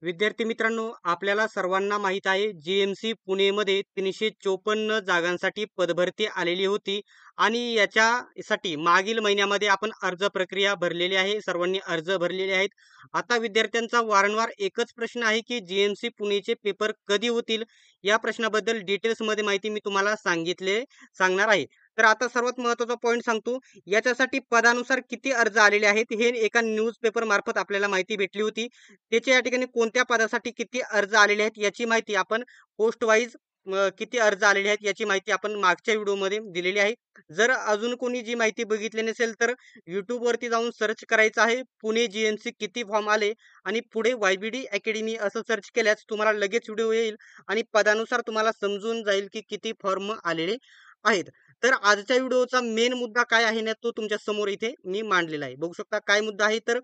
विद्यार्थी मित्रांनो, आपल्याला सर्वांना माहित आहे जीएमसी पुणेमध्ये 354 जागांसाठी पदभरती आलेली होती आणि याच्यासाठी मागील महिन्यामध्ये आपण अर्ज प्रक्रिया भरलेली आहे. सर्वांनी अर्ज भरलेले आहेत. आता विद्यार्थ्यांचा वारंवार एकच प्रश्न आहे की जीएमसी पुणेचे पेपर कधी होतील. या प्रश्नाबद्दल डिटेल्समध्ये माहिती मी तुम्हाला सांगणार आहे. तर आता सर्वात महत्त्वाचा पॉईंट सांगतो. याच्यासाठी पदानुसार किती अर्ज आलेले आहेत हे एका न्यूजपेपर मार्फत आपल्याला माहिती भेटली होती. त्याच्या या ठिकाणी कोणत्या पदासाठी किती अर्ज आलेले आहेत याची माहिती आपण पोस्ट वाईज किती अर्ज आलेले आहेत याची माहिती आपण मागच्या व्हिडिओमध्ये दिलेली आहे. जर अजून कोणी जी माहिती बघितली नसेल तर YouTube वरती जाऊन सर्च करायचं आहे पुणे जीएमसी किती फॉर्म आले आणि पुढे YBD अकॅडमी असं सर्च केल्यास तुम्हाला लगेच व्हिडिओ येईल आणि पदानुसार तुम्हाला समजून जाईल की किती फॉर्म आलेले आहेत. तर आजच्या व्हिडिओचा मेन मुद्दा काय आहे ना तो तुमच्या समोर इथे मी मांडलेला आहे. बघू शकता काय मुद्दा आहे तर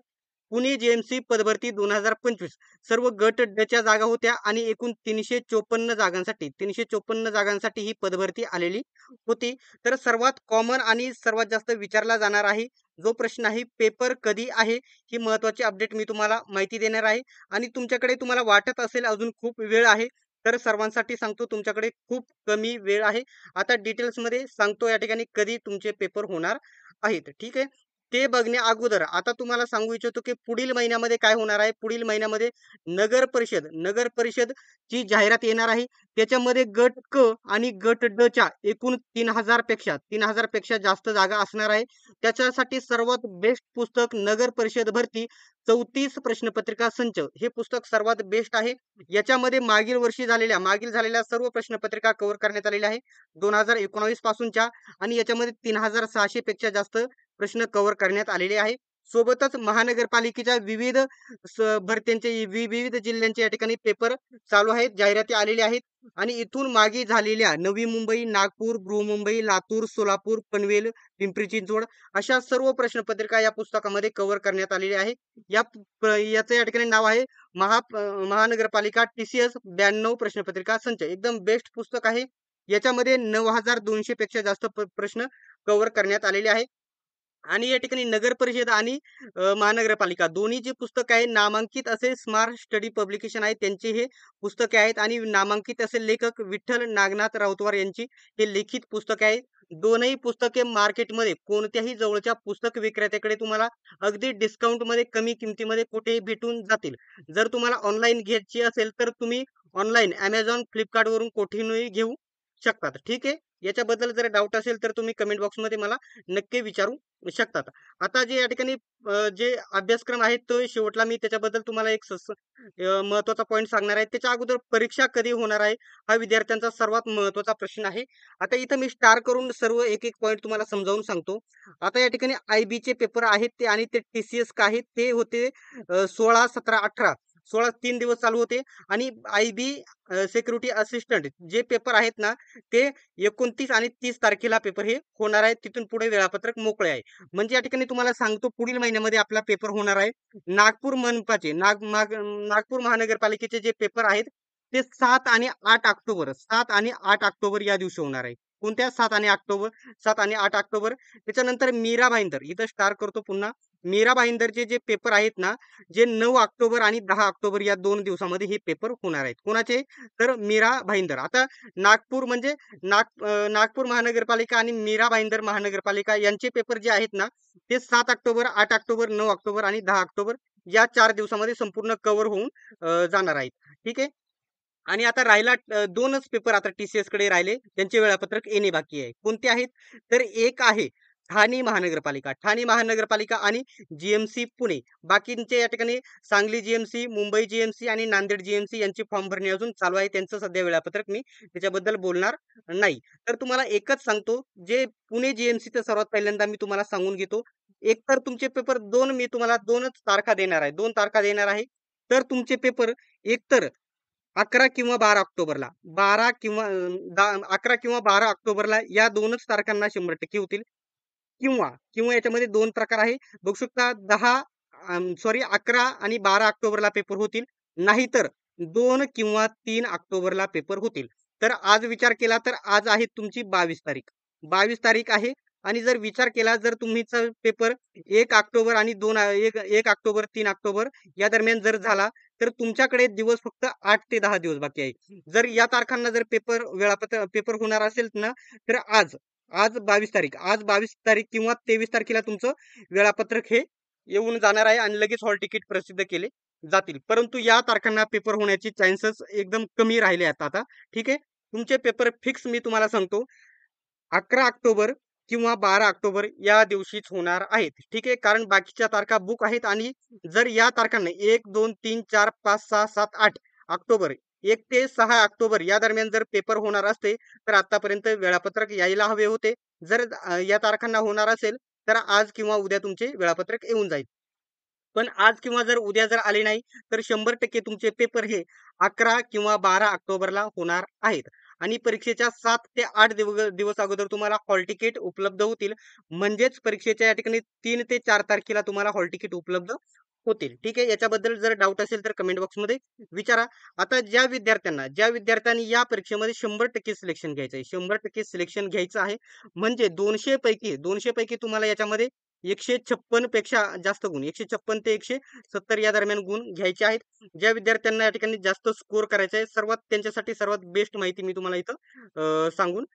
पुणे जीएमसी पदभरती 2025 सर्व गट ड जागा होत्या आणि एकूण 354 जागांसाठी ही पदभरती आलेली होती. तर सर्वात कॉमन आणि सर्वात जास्त विचारला जाणार आहे जो प्रश्न आहे पेपर कधी आहे ही महत्त्वाची अपडेट मी तुम्हाला माहिती देणार आहे. आणि तुमच्याकडे तुम्हाला वाटत असेल अजून खूप वेळ आहे तर सर्वांसाठी सांगतो तुमच्याकडे खूप कमी वेळ आहे. आता डिटेल्समध्ये सांगतो या ठिकाणी कधी तुमचे पेपर होणार आहेत. ठीक आहे. ते बघण्या अगोदर आता तुम्हाला सांगू इच्छितो की पुढील महिन्यामध्ये काय होणार आहे. पुढील महिन्यामध्ये नगर परिषद ची जाहिरात येणार आहे. त्याच्यामध्ये गट क आणि गट ड च्या एकूण 3000 पेक्षा जास्त जागा असणार आहे. त्याच्यासाठी सर्वात बेस्ट पुस्तक नगर परिषद भरती 34 प्रश्नपत्रिका संच हे पुस्तक सर्वात बेस्ट आहे. याच्यामध्ये मागील झालेल्या सर्व प्रश्नपत्रिका कव्हर करण्यात आलेल्या आहे 2019 पासूनच्या आणि याच्यामध्ये 3600 पेक्षा जास्त प्रश्न कव्हर करण्यात आलेले आहे. सोबतच महानगरपालिकेच्या भरत्यांचे विविध जिल्ह्यांचे या ठिकाणी पेपर चालू आहेत, जाहिराती आलेल्या आहेत आणि इथून मागे झालेल्या नवी मुंबई, नागपूर, बृहन्मुंबई, लातूर, सोलापूर, पनवेल, पिंपरी चिंचवड अशा सर्व प्रश्नपत्रिका या पुस्तकामध्ये कव्हर करण्यात आलेल्या आहे. याचं या ठिकाणी नाव आहे महानगरपालिका TCS 92 प्रश्नपत्रिका संच. एकदम बेस्ट पुस्तक आहे. याच्यामध्ये 9200 पेक्षा जास्त प्रश्न कव्हर करण्यात आलेले आहे. आणि या ठिकाणी नगर परिषद आणि महानगरपालिका दोन्ही जे पुस्तक आहे नामांकित असे स्मार्ट स्टडी पब्लिकेशन आहे त्यांचे हे पुस्तके आहेत आणि नामांकित असे लेखक विठ्ठल नागनाथ राऊतवार यांची हे लिखित पुस्तके आहेत. दोनही पुस्तके मार्केटमध्ये कोणत्याही जवळच्या पुस्तक विक्रेत्याकडे तुम्हाला अगदी डिस्काउंटमध्ये कमी किमतीमध्ये कुठेही भेटून जातील. जर तुम्हाला ऑनलाईन घ्यायची असेल तर तुम्ही ऑनलाईन Amazon, Flipkart वरून कुठूनही घेऊ शकतात. ठीक आहे. याच्याबद्दल जर डाऊट असेल तर तुम्ही कमेंट बॉक्समध्ये मला नक्की विचारू शकतात. आता जे या ठिकाणी जे अभ्यासक्रम आहेत तो शेवटला मी त्याच्याबद्दल तुम्हाला एक महत्त्वाचा पॉईंट सांगणार आहे. त्याच्या अगोदर परीक्षा कधी होणार आहे हा विद्यार्थ्यांचा सर्वात महत्त्वाचा प्रश्न आहे. आता इथं मी स्टार करून सर्व एक पॉईंट तुम्हाला समजावून सांगतो. आता या ठिकाणी IB चे पेपर आहेत ते आणि ते TCS का आहेत ते होते 16, 17, 18 16 3 दिवस चालू होते आणि IB सिक्युरिटी असिस्टंट जे पेपर आहेत ना ते 29 आणि 30 तारखेला पेपर हे होणार आहे. तिथून पुढे वेळापत्रक मोकळे आहे. म्हणजे या ठिकाणी तुम्हाला सांगतो पुढील महिन्यामध्ये आपला पेपर होणार आहे. नागपूर महानगरपालिकेचे जे पेपर आहेत ते 7 आणि 8 ऑक्टोबर या दिवशी होणार आहे. कोणत्या 7 आणि 8 ऑक्टोबर. त्याच्यानंतर मीरा भाईंदर इथं स्टार करतो पुन्हा. मीरा भाईंदरचे जे पेपर आहेत ना जे 9 ऑक्टोबर आणि 10 ऑक्टोबर या 2 दिवसामध्ये हे पेपर होणार आहेत. कोणाचे तर मीरा भाईंदर. आता नागपूर महानगरपालिका आणि मीरा भाईंदर महानगरपालिका यांचे पेपर जे आहेत ना ते 7 ऑक्टोबर, 8 ऑक्टोबर, 9 ऑक्टोबर आणि 10 ऑक्टोबर या 4 दिवसामध्ये संपूर्ण कव्हर होऊन जाणार आहेत. ठीक आहे. आणि आता राहिला 2च पेपर आता TCS कडे राहिले. त्यांचे वेळापत्रक येणे बाकी आहे. कोणते आहेत तर एक आहे ठाणे महानगरपालिका आणि GMC पुणे. बाकींचे या ठिकाणी सांगली GMC, मुंबई GMC आणि नांदेड GMC यांचे फॉर्म भरणे अजून चालू आहे. त्यांचं सध्या वेळापत्रक मी त्याच्याबद्दल बोलणार नाही. तर तुम्हाला एकच सांगतो जे पुणे GMC सर्वात पहिल्यांदा मी तुम्हाला सांगून घेतो. एक तर तुमचे पेपर मी तुम्हाला 2च तारखा देणार आहे. 2 तारखा देणार आहे. तर तुमचे पेपर एकतर 11 किंवा 12 ऑक्टोबरला 11 किंवा 12 ऑक्टोबरला या 2च तारखांना 100% होतील. किंवा किंवा याच्यामध्ये 2 प्रकार आहे. बघू शकता 11 आणि 12 ऑक्टोबरला पेपर होतील. नाहीतर 2 किंवा 3 ऑक्टोबरला पेपर होतील. तर आज विचार केला तर आज आहे तुमची 22 तारीख. 22 तारीख आहे आणि जर विचार केला जर तुमचा पेपर 1 ऑक्टोबर आणि 1 ऑक्टोबर 3 ऑक्टोबर या दरम्यान जर झाला तर तुमच्याकडे दिवस फक्त 8 ते 10 दिवस बाकी आहे. जर या तारखांना जर पेपर होणार असेल ना तर आज 22 तारीख, आज 22 तारीख किंवा 23 तारखेला तुमचं वेळापत्रक हे येऊन जाणार आहे आणि लगेच हॉल तिकीट प्रसिद्ध केले जातील. परंतु या तारखांना पेपर होण्याची चान्सेस एकदम कमी राहिले आहेत आता. ठीक आहे. तुमचे पेपर फिक्स मी तुम्हाला सांगतो 11 ऑक्टोबर किंवा 12 ऑक्टोबर या दिवशीच होणार आहेत. ठीक आहे. कारण बाकीच्या तारखा बुक आहेत आणि जर या तारखांना 1, 2, 3, 4, 5, 6, 7, 8 ऑक्टोबर 1 ते 6 ऑक्टोबर या दरम्यान जर पेपर होणार असते तर आतापर्यंत वेळापत्रक यायला हवे होते. जर या तारखांना होणार असेल तर आज किंवा उद्या तुमचे वेळापत्रक येऊन जाईल. पण आज किंवा जर उद्या जर आले नाही तर 100% तुमचे पेपर हे 11 किंवा 12 ऑक्टोबरला होणार आहेत. आणि परीक्षेच्या 7 ते 8 दिवस अगोदर तुम्हाला हॉल तिकीट उपलब्ध होतील. म्हणजेच परीक्षेच्या या ठिकाणी 3 ते 4 तारखेला तुम्हाला हॉल तिकीट उपलब्ध होतील. ठीक आहे. याच्याबद्दल जर डाऊट असेल तर कमेंट बॉक्समध्ये विचारा. आता ज्या विद्यार्थ्यांनी या परीक्षेमध्ये 100% सिलेक्शन घ्यायचं आहे, 100% सिलेक्शन घ्यायचं आहे, म्हणजे 200 पैकी तुम्हाला याच्यामध्ये 156 पेक्षा जास्त गुण, 156 ते 170 या दरम्यान गुण घ्यायचे आहेत. ज्या विद्यार्थ्यांना या ठिकाणी जास्त स्कोर करायचा आहे, त्यांच्यासाठी सर्वात बेस्ट माहिती मी तुम्हाला इथं सांगून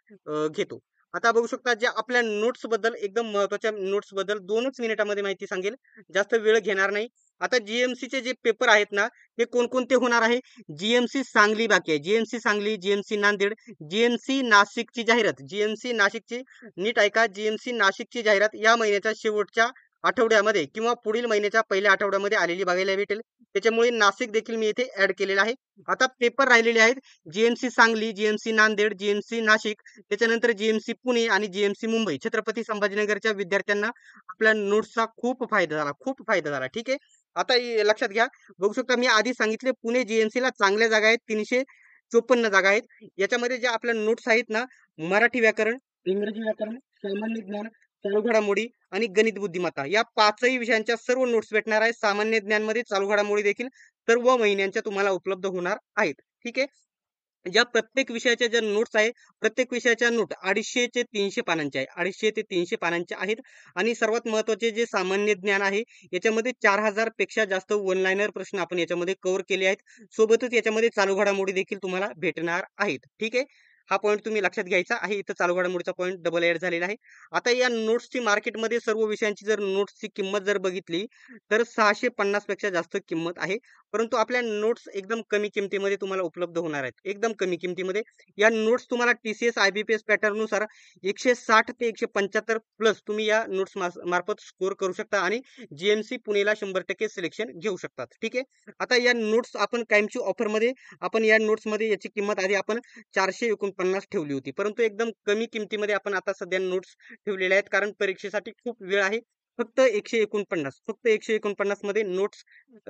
घेतो. आता बघू शकता ज्या आपल्या नोट्स बद्दल एकदम महत्त्वाच्या नोट्स बद्दल 2च मिनिटामध्ये माहिती सांगेल. जास्त वेळ घेणार नाही. आता जीएमसीचे जे पेपर आहेत ना, ते कोणकोणते होणार आहे? जीएमसी सांगली बाकी आहे. GMC Sangli, GMC Nanded, GMC नाशिकची जाहिरात. जीएमसी नाशिकची नीट ऐका, जीएमसी नाशिकची जाहिरात या महिन्याच्या शेवटच्या आठवड्यामध्ये किंवा पुढील महिन्याच्या पहिल्या आठवड्यामध्ये आलेली बघायला भेटेल. त्याच्यामुळे नाशिक देखील मी इथे ऍड केलेला आहे. आता पेपर राहिलेले आहेत GMC Sangli, GMC Nanded, GMC Nashik, त्याच्यानंतर जीएमसी पुणे आणि जीएमसी मुंबई. छत्रपती संभाजीनगरच्या विद्यार्थ्यांना आपल्या नोट्सचा खूप फायदा झाला. ठीक आहे. आता लक्षात घ्या. बघू शकता मी आधी सांगितले पुणे जीएमसीला चांगल्या जागा आहेत, 354 जागा आहेत. याच्यामध्ये ज्या आपल्या नोट्स आहेत ना, मराठी व्याकरण, इंग्रजी व्याकरण, सामान्य ज्ञान, चालू घडामोडी आणि गणित बुद्धिमत्ता या 5ही विषयांच्या सर्व नोट्स भेटणार आहेत. सामान्य ज्ञानमध्ये चालू घडामोडी देखील सर्व महिन्यांच्या तुम्हाला उपलब्ध होणार आहेत. ठीक आहे. ज्या प्रत्येक विषयाच्या ज्या नोट्स आहे, प्रत्येक विषयाच्या नोट 250 ते 300 पानांच्या आहे. 250 ते 300 पानांच्या आहेत आणि सर्वात महत्त्वाचे जे सामान्य ज्ञान आहे, याच्यामध्ये 4000 पेक्षा जास्त वन लाइनर प्रश्न आपण याच्यामध्ये कव्हर केले आहेत. सोबतच याच्यामध्ये चालू घडामोडी देखील तुम्हाला भेटणार आहेत. ठीक आहे. हा पॉइंट तुम्ही लक्षात घ्यायचा आहे. इथं चालू घडामोडीचा पॉइंट डबल ॲड झालेला आहे. आता या नोट्सची मार्केटमध्ये सर्व विषयांची जर नोट्सची किंमत जर बघितली तर 650 पेक्षा जास्त किंमत आहे. परंतु आपल्या नोट्स एकदम कमी किमतीमध्ये तुम्हाला उपलब्ध होणार आहेत. एकदम कमी किमतीमध्ये या नोट्स तुम्हाला टीसीएस आयबीपीएस पॅटर्ननुसार 160 ते 175 प्लस तुम्ही या नोट्स मार्फत स्कोर करू शकता आणि जीएमसी पुणेला 100% सिलेक्शन घेऊ शकतात. ठीक आहे. आता या नोट्स आपण कायमची ऑफरमध्ये आपण या नोट्समध्ये याची किंमत आधी आपण 449 ठेवली होती. परंतु एकदम कमी किमतीमध्ये आपण आता सध्या नोट्स ठेवलेल्या आहेत कारण परीक्षेसाठी खूप वेळ आहे. फक्त 149 मध्ये नोट्स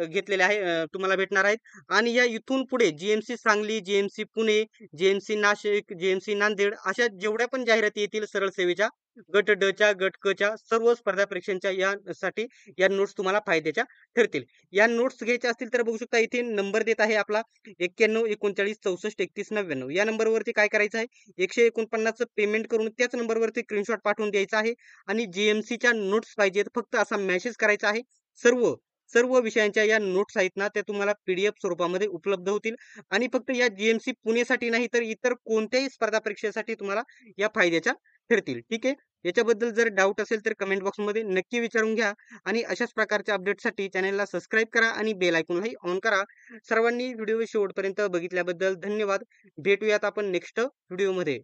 घेतलेले आहे तुम्हाला भेटणार आहेत. आणि या इथून पुढे GMC Sangli, GMC Pune, GMC Nashik, GMC Nanded अशा जेवढ्या पण जाहिराती येतील सरळ सेवेच्या गट ड च्या, गट क च्या सर्व स्पर्धा परीक्षांच्या यासाठी या नोट्स तुम्हाला फायद्याच्या ठरतील. या नोट्स घ्यायच्या असतील तर बघू शकता इथे नंबर देत आहे आपला 91 39 64 31 99. या नंबरवरती काय करायचं आहे? 149चं पेमेंट करून त्याच नंबरवरती स्क्रीनशॉट पाठवून द्यायचा आहे आणि जीएमसीच्या नोट्स पाहिजेत फक्त असा मेसेज करायचा आहे. सर्व सर्व विषयांच्या या नोट्स आहेत ना त्या तुम्हाला पीडीएफ स्वरूपामध्ये उपलब्ध होतील आणि फक्त या जीएमसी पुणेसाठी नाही तर इतर कोणत्याही स्पर्धा परीक्षेसाठी तुम्हाला या फायद्याच्या ठरतील. ठीक आहे. याच्याबद्दल जर डाऊट असेल तर कमेंट बॉक्समध्ये नक्की विचारून घ्या आणि अशाच प्रकारच्या अपडेटसाठी चॅनलला सबस्क्राईब करा आणि बेल आयकॉनलाही ऑन करा. सर्वांनी व्हिडिओ शेवटपर्यंत बघितल्याबद्दल धन्यवाद. भेटूयात आपण नेक्स्ट व्हिडिओमध्ये.